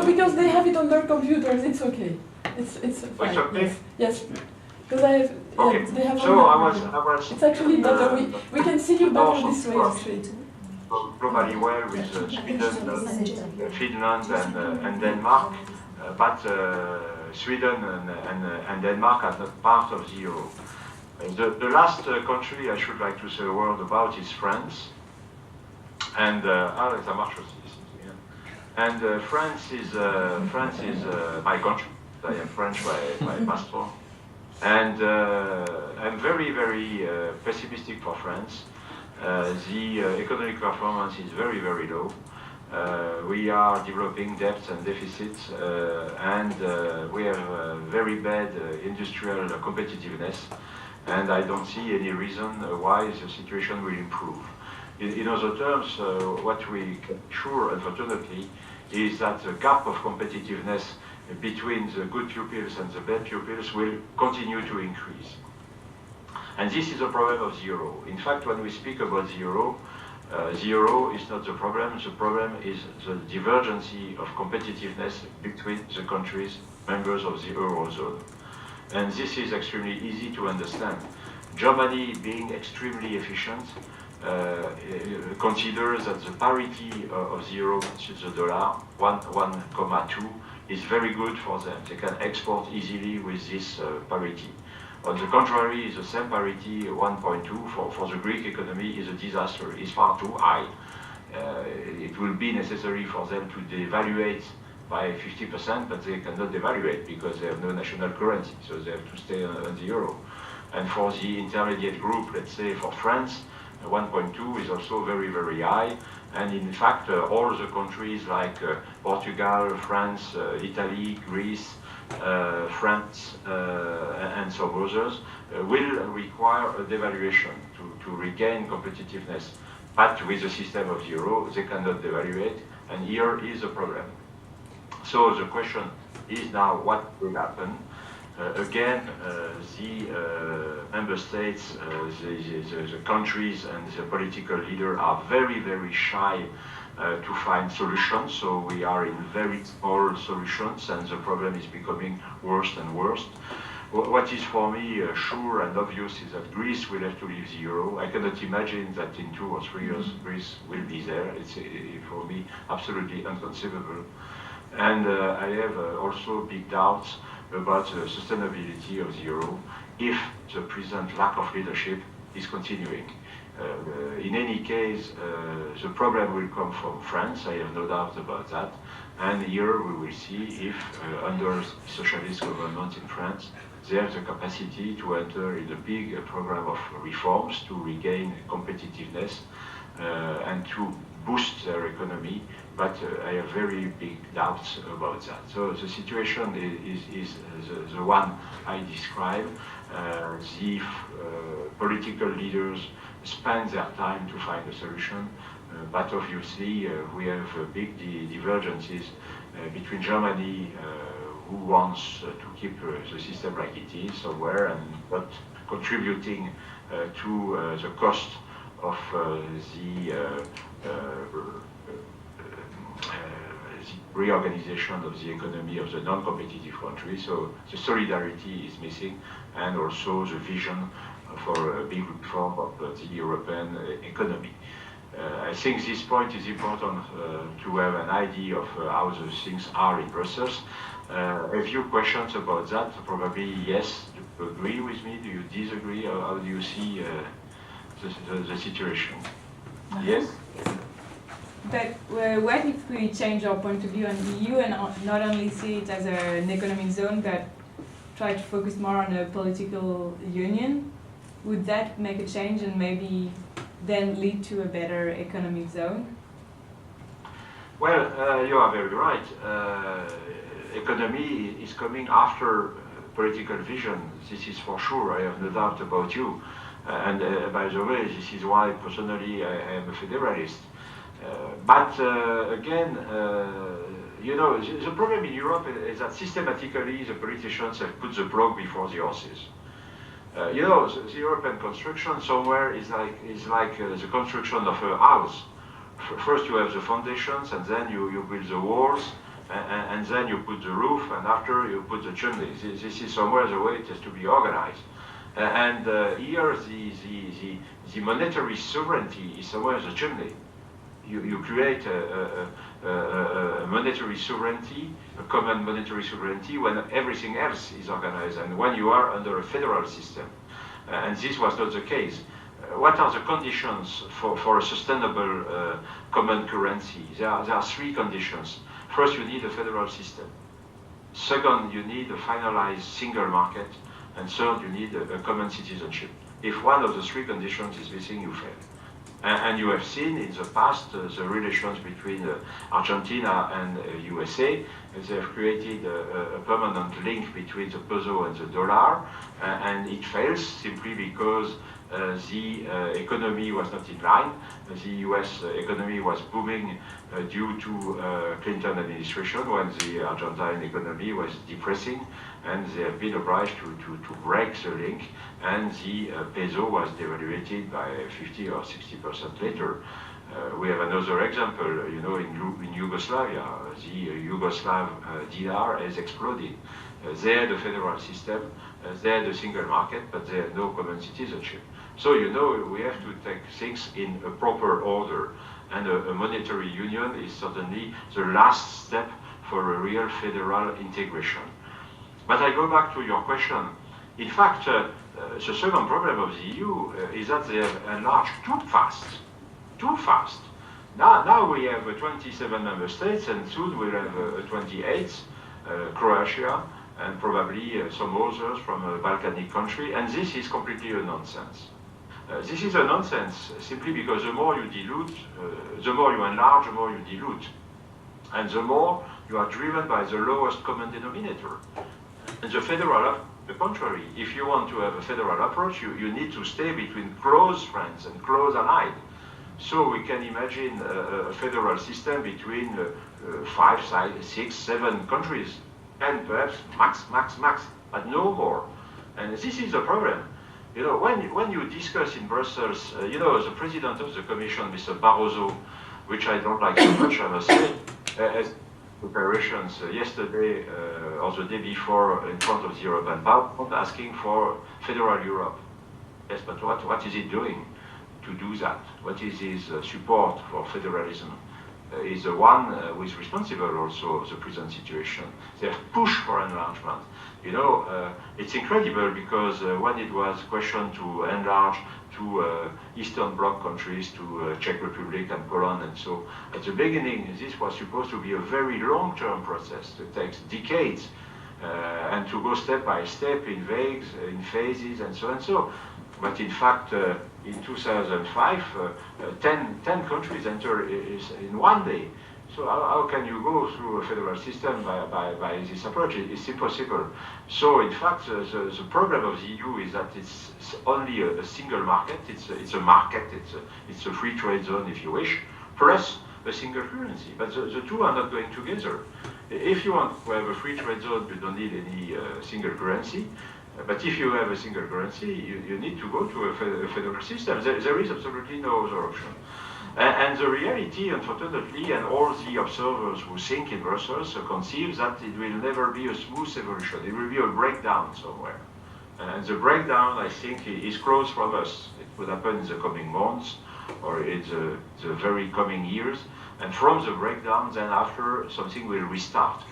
because they have it on their computers, it's okay. It's fine. It's okay? Yes. Because I have, Okay. they have So on I their was. It's actually better. We can see you better also this way, actually. globally well with Sweden, Finland, and Denmark, but Sweden and Denmark are not part of the euro. The last country I should like to say a word about is France, and France is my country. I am French by passport, and I'm very pessimistic for France. The economic performance is very low. We are developing debts and deficits, and we have very bad industrial competitiveness, and I don't see any reason why the situation will improve. In other terms, what we can be sure, unfortunately, is that the gap of competitiveness between the good pupils and the bad pupils will continue to increase. And this is a problem of the euro. In fact, when we speak about the euro is not the problem. The problem is the divergence of competitiveness between the countries members of the eurozone. And this is extremely easy to understand. Germany, being extremely efficient, considers that the parity of the euro to the dollar, 1,2, is very good for them. They can export easily with this parity. On the contrary, the same parity, 1.2, for the Greek economy is a disaster. It's far too high. It will be necessary for them to devaluate by 50%, but they cannot devaluate because they have no national currency, so they have to stay on the euro. And for the intermediate group, let's say for France, 1.2 is also very high. And in fact, all the countries like Portugal, France, Italy, Greece, France, and some others will require a devaluation to regain competitiveness. But with the system of the euro, they cannot devaluate, and here is the problem. So the question is now what will happen? Again, the member states, the countries and the political leaders are very shy to find solutions. So we are in very small solutions, and the problem is becoming worse and worse. What is for me sure and obvious is that Greece will have to leave the euro. I cannot imagine that in 2 or 3 years Greece will be there. It's for me absolutely inconceivable. And I have also big doubts about the sustainability of the euro if the present lack of leadership is continuing. In any case, the problem will come from France, I have no doubt about that. And here we will see if, under socialist government in France, they have the capacity to enter in a big program of reforms to regain competitiveness and to boost their economy. But I have very big doubts about that. So the situation is the one I described. The political leaders spend their time to find a solution, but obviously we have big divergences between Germany, who wants to keep the system like it is somewhere and not contributing to the cost of the reorganization of the economy of the non-competitive countries. So the solidarity is missing, and also the vision for a big reform of the European economy. I think this point is important to have an idea of how the things are in Brussels. A few questions about that. Probably yes, do you agree with me? Do you disagree? Or how do you see the situation? Yes? But what if we change our point of view on the EU and not only see it as an economic zone, but try to focus more on a political union? Would that make a change and maybe then lead to a better economic zone? Well, you are very right. Economy is coming after political vision. This is for sure. I have no doubt about you. And by the way, this is why personally I am a federalist. But again, you know, the problem in Europe is that systematically the politicians have put the plug before the horses. You know, the European construction somewhere is like the construction of a house. First you have the foundations, and then you build the walls, and then you put the roof, and after you put the chimney. This is somewhere the way it has to be organized. Here, the monetary sovereignty is somewhere the chimney. You create a monetary sovereignty, a common monetary sovereignty, when everything else is organized, and when you are under a federal system. And this was not the case. What are the conditions for a sustainable common currency? There are three conditions. First, you need a federal system. Second, you need a finalized single market. And third, you need a common citizenship. If one of the three conditions is missing, you fail. And you have seen in the past the relations between Argentina and USA. They have created a permanent link between the peso and the dollar, and it fails simply because the economy was not in line. The US economy was booming due to Clinton administration, when the Argentine economy was depressing, and they have been obliged to break the link, and the peso was devaluated by 50 or 60% later. We have another example, you know, in Yugoslavia, the Yugoslav dinar has exploded. They had a federal system, they had a single market, but they had no common citizenship. So, you know, we have to take things in a proper order, and a monetary union is certainly the last step for a real federal integration. But I go back to your question. In fact, the second problem of the EU is that they have enlarged too fast. Too fast. Now we have 27 member states, and soon we'll have 28, Croatia, and probably some others from a Balkanic country, and this is completely a nonsense. This is a nonsense simply because the more you dilute, the more you enlarge, the more you dilute. And the more you are driven by the lowest common denominator. And the contrary, if you want to have a federal approach, you need to stay between close friends and close allies. So we can imagine a federal system between 5, 6, 7 countries, and perhaps max, but no more. And this is the problem. You know, when you discuss in Brussels, you know, the president of the Commission, Mr. Barroso, which I don't like so much, I must say, has preparations yesterday or the day before in front of the European Parliament asking for federal Europe. Yes, but what is it doing to do that? What is his support for federalism? Is the one who is responsible also of the present situation. They have pushed for enlargement. You know, it's incredible because when it was questioned to enlarge to Eastern Bloc countries, to Czech Republic and Poland, and so at the beginning this was supposed to be a very long-term process. It takes decades and to go step by step in waves, in phases, and so and so. But in fact, in 2005, 10 countries enter in one day. So how can you go through a federal system by this approach? It's impossible. So in fact, the problem of the EU is that it's only a single market. It's a market. It's a free trade zone, if you wish, plus a single currency. But the two are not going together. If you want to have a free trade zone, you don't need any single currency. But if you have a single currency, you need to go to a federal system. There is absolutely no other option. And the reality, unfortunately, and all the observers who think in Brussels conceive that it will never be a smooth evolution. It will be a breakdown somewhere. And the breakdown, I think, is close from us. It will happen in the coming months or in the very coming years. And from the breakdown, then after, something will restart.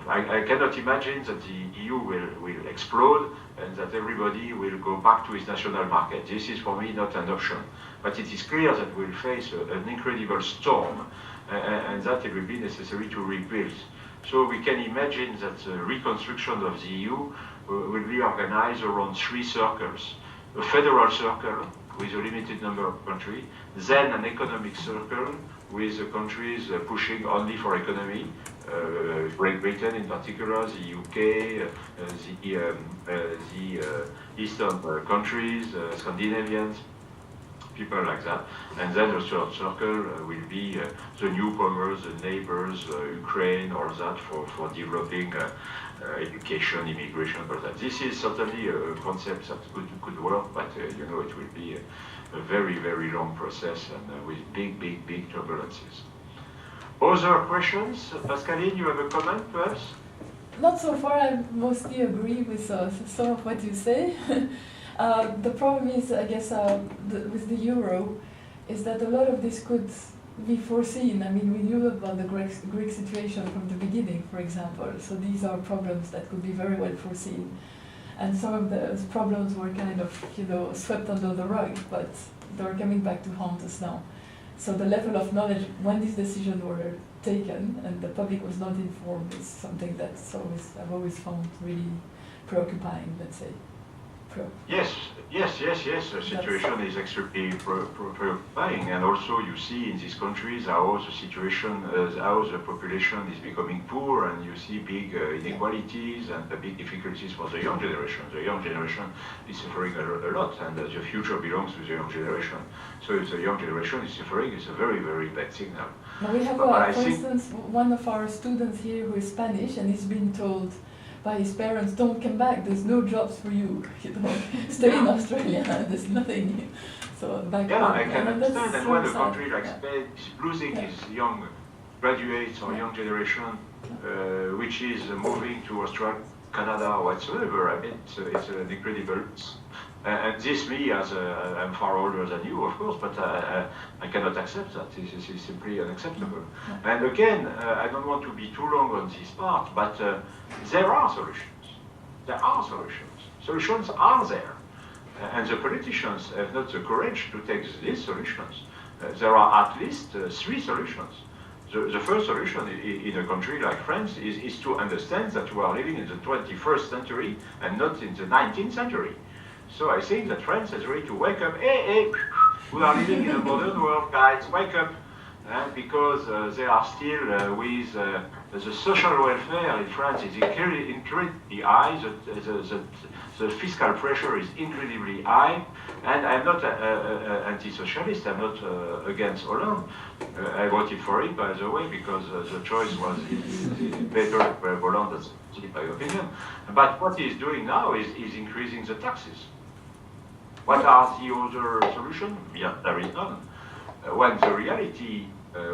I cannot imagine that the EU will explode and that everybody will go back to its national market. This is for me not an option. But it is clear that we'll face an incredible storm and that it will be necessary to rebuild. So we can imagine that the reconstruction of the EU will be organized around 3 circles. A federal circle with a limited number of countries, then an economic circle with the countries pushing only for economy, Great Britain in particular, the UK, the Eastern countries, Scandinavians, people like that. And then the third circle will be the newcomers, the neighbors, Ukraine, all that for developing education, immigration, all that. This is certainly a concept that could work, but you know, it will be a very, very long process and with big turbulences. Other questions? Pascaline, you have a comment, perhaps? Not so far. I mostly agree with some of what you say. The problem is, I guess, with the euro, is that a lot of this could be foreseen. I mean, we knew about the Greek situation from the beginning, for example. So these are problems that could be very well foreseen. And some of those problems were kind of, swept under the rug, but they're coming back to haunt us now. So the level of knowledge when these decisions were taken and the public was not informed is something that's I've always found really preoccupying, let's say. Yes. The situation is extremely preoccupying, and also you see in these countries how the situation, how the population is becoming poor, and you see big inequalities and the big difficulties for the young generation. The young generation is suffering a lot, and the future belongs to the young generation. So if the young generation is suffering, it's a very, very bad signal. Now we have, for instance, one of our students here who is Spanish, and he's been told by his parents, don't come back, there's no jobs for you, stay in Australia, there's nothing. So back home. I can understand, and when a sad. country like Spain is losing its young graduates or young generation, which is moving to Australia, Canada, or whatsoever, I mean, it's an incredible loss. And this me, I'm far older than you, of course, but I cannot accept that. This is simply unacceptable. And again, I don't want to be too long on this part, but there are solutions. There are solutions. Solutions are there. And the politicians have not the courage to take these solutions. There are at least 3 solutions. The first solution in a country like France is to understand that we are living in the 21st century and not in the 19th century. So I think that France is ready to wake up. Hey, we are living in a modern world, guys, wake up. Because they are still with the social welfare in France is incredibly high, the fiscal pressure is incredibly high, and I'm not anti-socialist, I'm not against Hollande. I voted for it, by the way, because the choice was better for Hollande, in my opinion. But what he's doing now is increasing the taxes. What are the other solutions? Yeah, there is none. When the reality,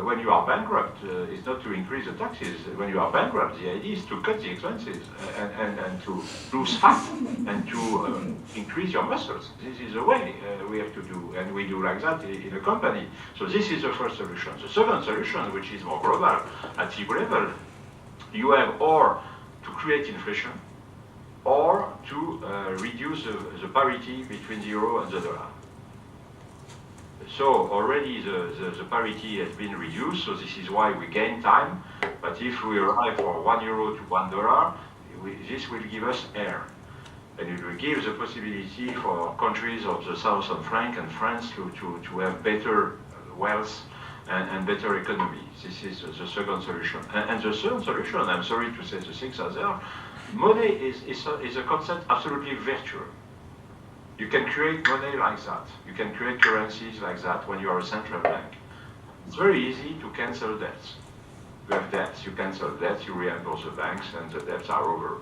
when you are bankrupt, is not to increase the taxes. When you are bankrupt, the idea is to cut the expenses and to lose fat and to increase your muscles. This is the way we have to do, and we do like that in a company. So this is the first solution. The second solution, which is more global, at EU level, you have or to create inflation, or to reduce the parity between the euro and the dollar. So already the parity has been reduced, so this is why we gain time. But if we arrive for €1 to $1, this will give us air. And it will give the possibility for countries of the South of France and France to have better wealth and better economy. This is the second solution. And the third solution, I'm sorry to say the things are there, money is a concept absolutely virtual. You can create money like that. You can create currencies like that when you are a central bank. It's very easy to cancel debts. You have debts, you cancel debts, you reimburse the banks, and the debts are over.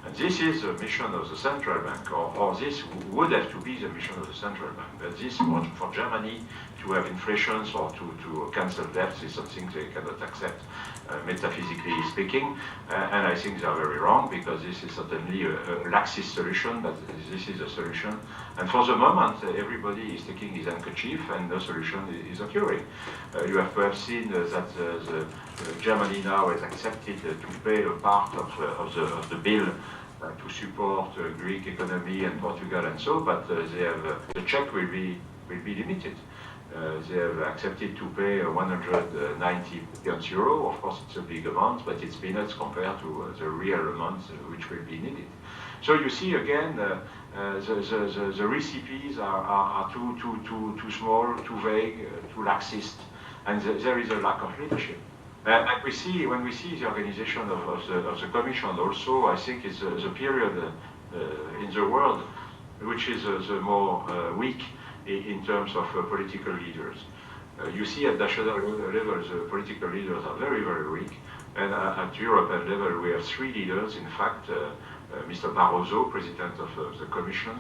And this is the mission of the central bank, or this would have to be the mission of the central bank. But this, for Germany, to have inflations or to cancel debts is something they cannot accept, metaphysically speaking. And I think they are very wrong, because this is certainly a laxist solution, but this is a solution. And for the moment, everybody is taking his handkerchief, and no solution is occurring. You have perhaps seen that Germany now has accepted to pay a part of the bill to support Greek economy and Portugal and so, but they have the check will be limited. They have accepted to pay 190 billion euro. Of course, it's a big amount, but it's peanuts compared to the real amount which will be needed. So you see again, the recipes are too small, too vague, too laxist, and there is a lack of leadership. And when we see the organization of the Commission also, I think it's the period in the world which is the more weak in terms of political leaders. You see at national level, the political leaders are very, very weak. And at European level, we have 3 leaders. In fact, Mr. Barroso, President of the Commission,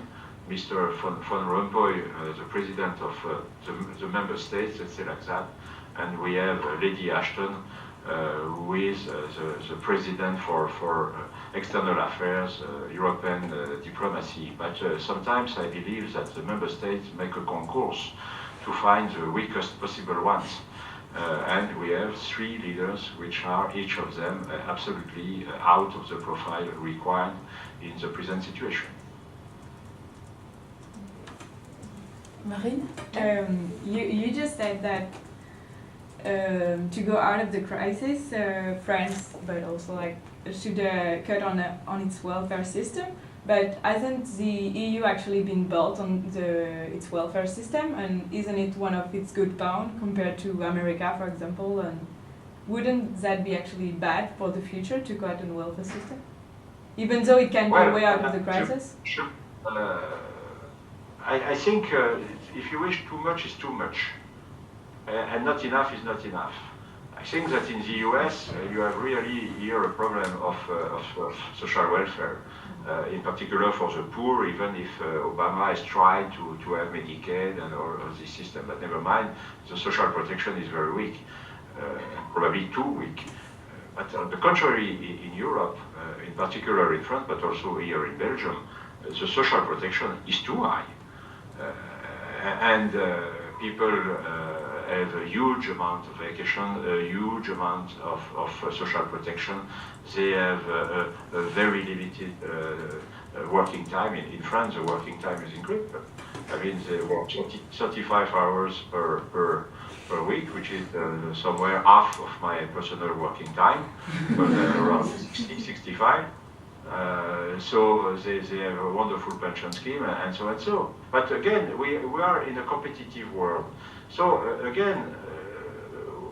Mr. Van Rompuy, the President of the Member States, let's say like that, and we have Lady Ashton, with the president for external affairs, European diplomacy. But sometimes I believe that the member states make a concourse to find the weakest possible ones. And we have 3 leaders which are, each of them, absolutely out of the profile required in the present situation. Marine? You just said that to go out of the crisis, France, but also like should cut on its welfare system. But hasn't the EU actually been built on its welfare system, and isn't it one of its good points compared to America, for example? And wouldn't that be actually bad for the future to cut on the welfare system, even though it can be a way out of the crisis? Sure. I think if you wish, too much is too much, and not enough is not enough. I think that in the US you have really here a problem of social welfare, in particular for the poor, even if Obama has tried to have Medicaid and all of this system, but never mind, the social protection is very weak, probably too weak. But on the contrary, in Europe, in particular in France, but also here in Belgium, the social protection is too high. And people have a huge amount of vacation, a huge amount of social protection. They have a very limited working time. In France, the working time is incredible. I mean, they work 35 hours per week, which is somewhere half of my personal working time, but around 60-65. So they have a wonderful pension scheme and so and so. But again, we are in a competitive world. So again,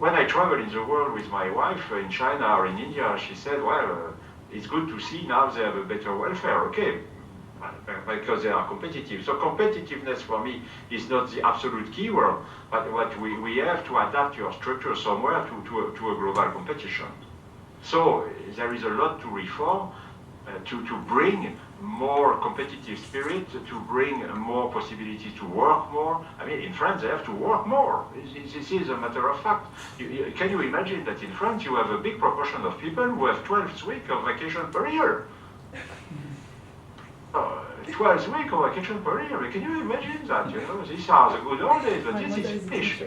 when I travel in the world with my wife in China or in India, she said, well, it's good to see now they have a better welfare. Okay, because they are competitive. So competitiveness for me is not the absolute key word, but what we have to adapt your structure somewhere to a global competition. So there is a lot to reform. To bring more competitive spirit, to bring more possibility to work more. I mean, in France, they have to work more. This is a matter of fact. Can you imagine that in France, you have a big proportion of people who have 12 weeks of vacation per year? 12 weeks of vacation per year. Can you imagine that? You know, these are the good old days, but this is finished.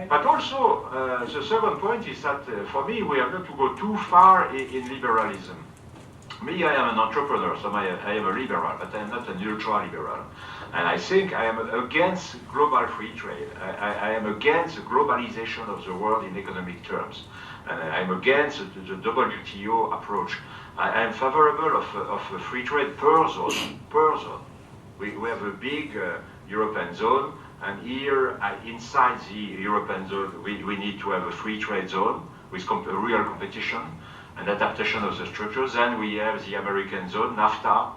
But also, the second point is that for me, we have not to go too far in liberalism. Me, I am an entrepreneur, so I am a liberal, but I am not an ultra-liberal. And I think I am against global free trade. I am against the globalization of the world in economic terms. And I am against the WTO approach. I am favorable of free trade per zone. We have a big European zone, and here, inside the European zone, we need to have a free trade zone with real competition and adaptation of the structures. Then we have the American zone, NAFTA,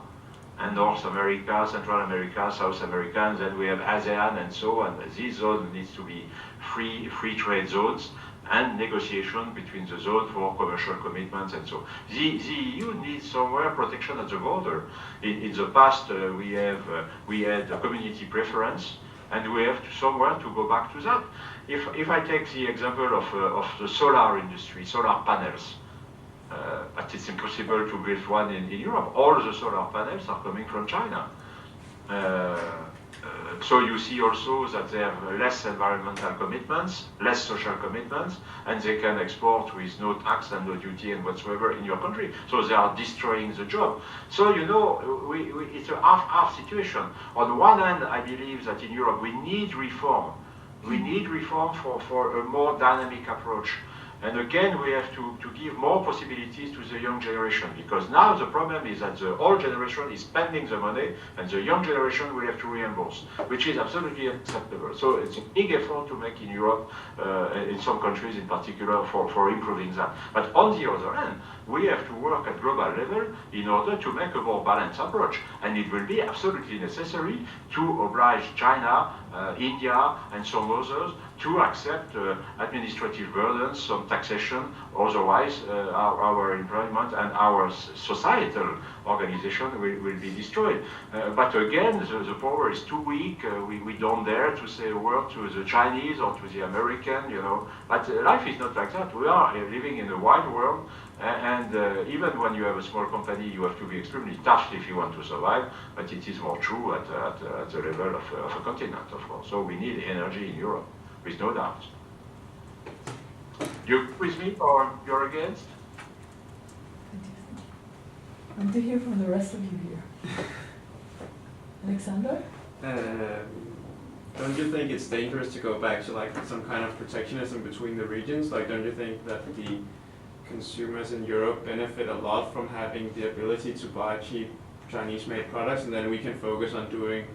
and North America, Central America, South America, and then we have ASEAN and so on. This zone needs to be free trade zones and negotiation between the zone for commercial commitments and so. The EU needs somewhere protection at the border. In the past, we had a community preference, and we have somewhere to go back to that. If I take the example of the solar industry, solar panels, but it's impossible to build one in Europe. All the solar panels are coming from China. So you see also that they have less environmental commitments, less social commitments, and they can export with no tax and no duty and whatsoever in your country. So they are destroying the job. So, you know, it's a half situation. On one hand, I believe that in Europe we need reform. We need reform for a more dynamic approach. And again, we have to give more possibilities to the young generation, because now the problem is that the old generation is spending the money, and the young generation will have to reimburse, which is absolutely unacceptable. So it's a big effort to make in Europe, in some countries in particular, for improving that. But on the other hand, we have to work at global level in order to make a more balanced approach. And it will be absolutely necessary to oblige China, India, and some others to accept administrative burdens, some taxation, otherwise our employment and our societal organization will be destroyed. But again, the power is too weak. We don't dare to say a word to the Chinese or to the American, you know. But life is not like that. We are living in a wide world, and even when you have a small company, you have to be extremely tough if you want to survive. But it is more true at the level of a continent, of course. So we need energy in Europe, with no doubt. You with me or you're against? I want to hear from the rest of you here. Alexander? Don't you think it's dangerous to go back to like some kind of protectionism between the regions? Like, don't you think that the consumers in Europe benefit a lot from having the ability to buy cheap Chinese-made products, and then we can focus on doing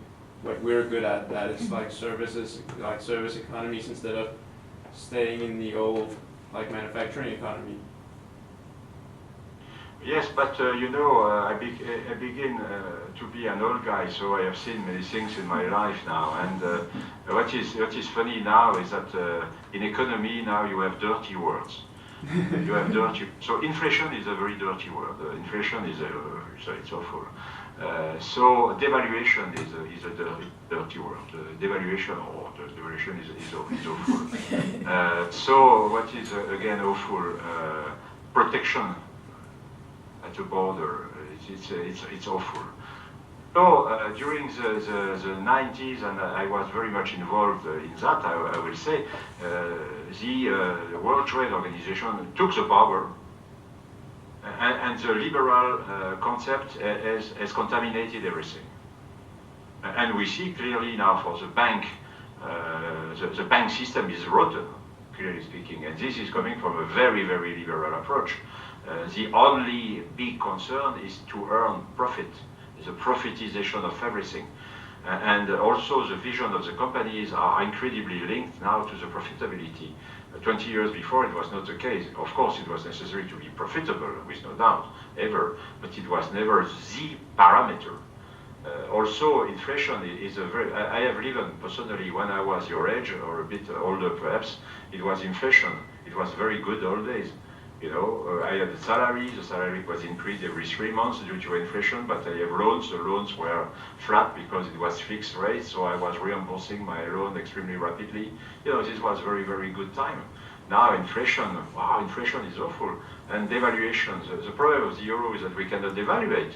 what we're good at, that is like services, like service economies, instead of staying in the old like manufacturing economy? Yes, but you know, I begin to be an old guy, so I have seen many things in my life now. And what is funny now is that in economy now you have dirty words. You have dirty. So inflation is a very dirty word. Inflation is so it's awful. So devaluation is a dirty word. Devaluation or devaluation is awful. So what is again awful? Protection at the border. It's awful. So during the 90s, and I was very much involved in that, I will say, the World Trade Organization took the power, and the liberal concept has contaminated everything. And we see clearly now for the bank, the bank system is rotten, clearly speaking, and this is coming from a very, very liberal approach. The only big concern is to earn profit, the profitization of everything. And also the vision of the companies are incredibly linked now to the profitability. 20 years before it was not the case. Of course it was necessary to be profitable, with no doubt, ever, but it was never the parameter. Also inflation is a very, I have lived personally when I was your age, or a bit older perhaps, it was inflation. It was very good old days. You know, I had a salary, the salary was increased every 3 months due to inflation, but I have loans, the loans were flat because it was fixed rate, so I was reimbursing my loan extremely rapidly. You know, this was very, very good time. Now inflation, wow, inflation is awful. And devaluation, the problem of the euro is that we cannot devaluate.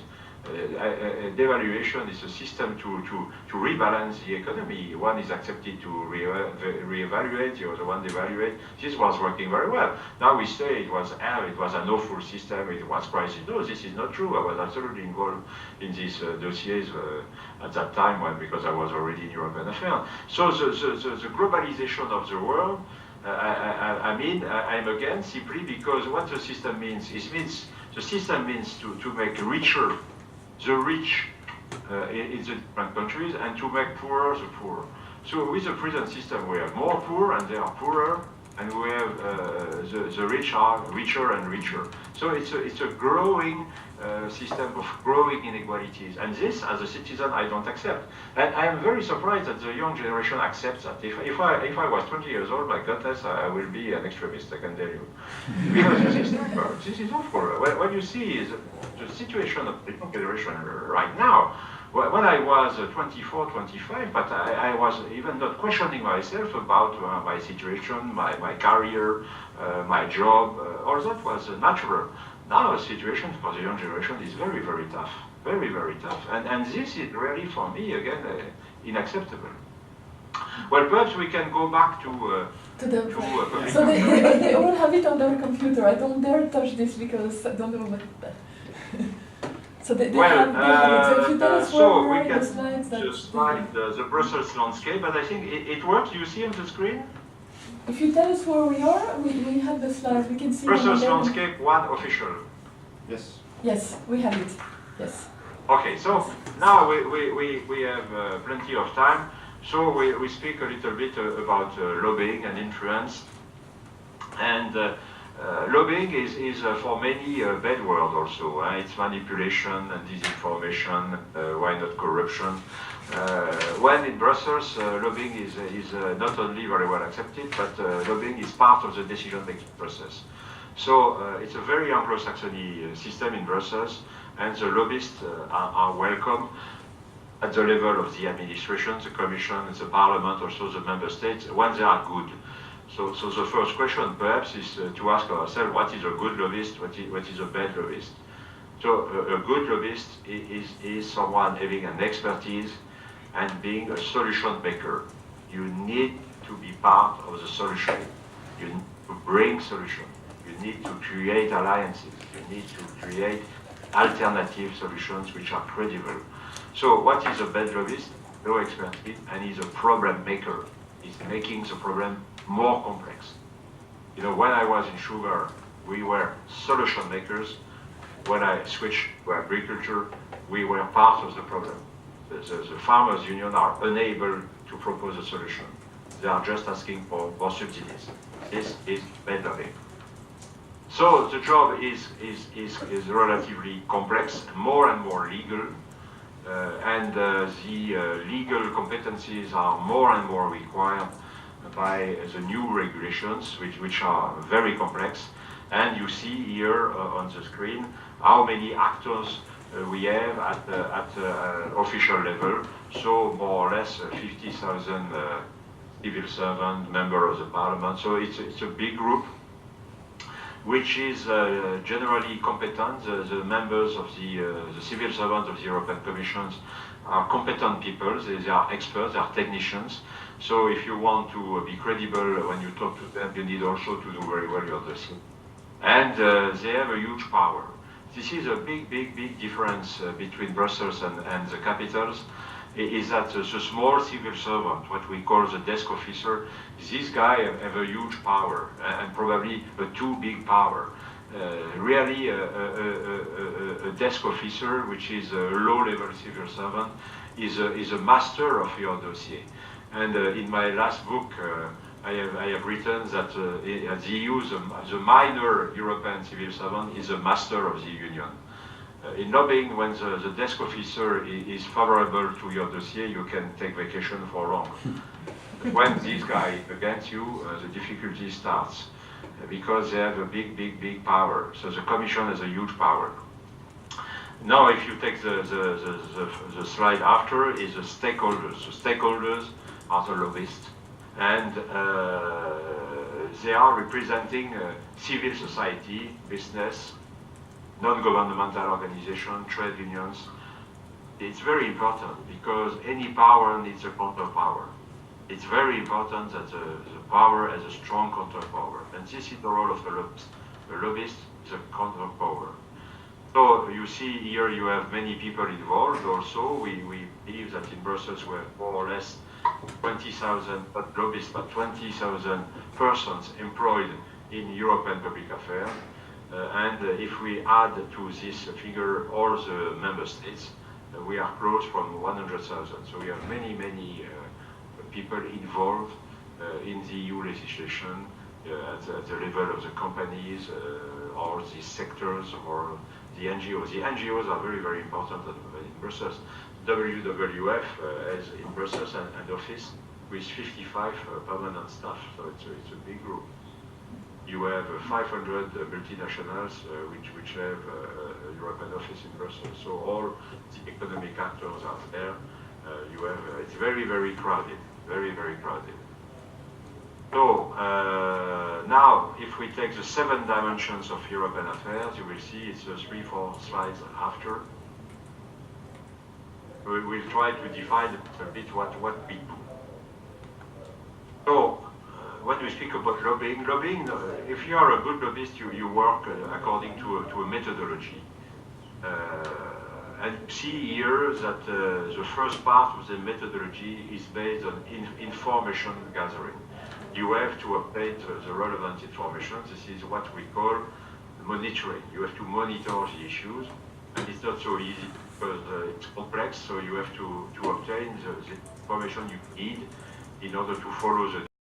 Devaluation is a system to rebalance the economy. One is accepted to reevaluate, the other one devaluate. This was working very well. Now we say it was an awful system, it was crisis. No, this is not true. I was absolutely involved in these dossiers at that time because I was already in European Affairs. So the globalization of the world, I'm against simply because what the system means, the system means to make richer the rich in the different countries and to make poorer the poor. So with the present system we have more poor and they are poorer, and we have the rich are richer and richer. So it's a growing system of growing inequalities, and this as a citizen I don't accept. And I am very surprised that the young generation accepts that. If I was 20 years old, my goodness, I will be an extremist, I can tell you. Because this is awful. What you see is the situation of the young generation right now. When I was 24, 25, but I was even not questioning myself about my situation, my career, my job, all that was natural. Now the situation for the young generation is very, very tough, very, very tough. And this is really, for me, again, unacceptable. Well, perhaps we can go back to so they all have it on their computer. I don't dare touch this because I don't know what. So they have it. So if you tell us so where we can the slides, just slide the Brussels landscape, and I think it works. You see on the screen? If you tell us where we are, we have the slides. We can see. Brussels landscape 1 official. Yes. Yes, we have it. Yes. Okay, so now we have plenty of time. So we speak a little bit about lobbying and influence. And Lobbying is for many a bad word also. It's manipulation and disinformation, why not corruption? When in Brussels, lobbying is not only very well accepted, but lobbying is part of the decision-making process. So it's a very Anglo-Saxon system in Brussels, and the lobbyists are welcome at the level of the administration, the commission, the parliament, also the member states, when they are good. So the first question perhaps is to ask ourselves, what is a good lobbyist, what is a bad lobbyist? So a good lobbyist is someone having an expertise and being a solution maker. You need to be part of the solution. You need to bring solutions. You need to create alliances. You need to create alternative solutions which are credible. So what is a bad lobbyist? No expertise, and he's a problem maker. He's making the problem more complex. You know, when I was in sugar, we were solution makers. When I switched to agriculture, we were part of the problem. The farmers' union are unable to propose a solution. They are just asking for subsidies. This is bad lobbying. So the job is relatively complex, more and more legal, and the legal competencies are more and more required by the new regulations, which are very complex. And you see here on the screen how many actors we have at official level. So more or less 50,000 civil servants, members of the parliament. So it's a big group, which is generally competent. The members of the civil servants of the European Commissions are competent people. They are experts, they are technicians. So if you want to be credible when you talk to them, you need also to do very well your dossier. And they have a huge power. This is a big difference between Brussels and the capitals, is that the small civil servant, what we call the desk officer, this guy have a huge power, and probably a too big power. Really, a desk officer, which is a low-level civil servant, is a master of your dossier. And in my last book, I have written that at the EU, the minor European civil servant is a master of the union. In lobbying, when the desk officer is favorable to your dossier, you can take vacation for long. When this guy is against you, the difficulty starts, because they have a big power. So the Commission has a huge power. Now, if you take the slide after, is the stakeholders. The stakeholders are the lobbyists, and they are representing civil society, business, non-governmental organizations, trade unions. It's very important because any power needs a counterpower. It's very important that the power has a strong counterpower, and this is the role of the lobbyist. The lobbyist is a counterpower. So you see here you have many people involved also. We believe that in Brussels we have more or less 20,000, not lobbyists, but 20,000 persons employed in European public affairs. And if we add to this figure all the member states, we are close from 100,000. So we have many people involved in the EU legislation at the level of the companies or the sectors or the NGOs. The NGOs are very important in Brussels. WWF has in Brussels an office with 55 permanent staff, so it's a big group. You have 500 multinationals which have a European office in Brussels. So all the economic actors are there. You have it's very crowded, very crowded. So now, if we take the 7 dimensions of European affairs, you will see it's 3-4 slides after. We'll try to define a bit what we do. So, when we speak about lobbying, if you are a good lobbyist, you work according to a methodology. And see here that the first part of the methodology is based on information gathering. You have to update the relevant information. This is what we call monitoring. You have to monitor the issues, and it's not so easy because it's complex, so you have to obtain the information you need in order to follow the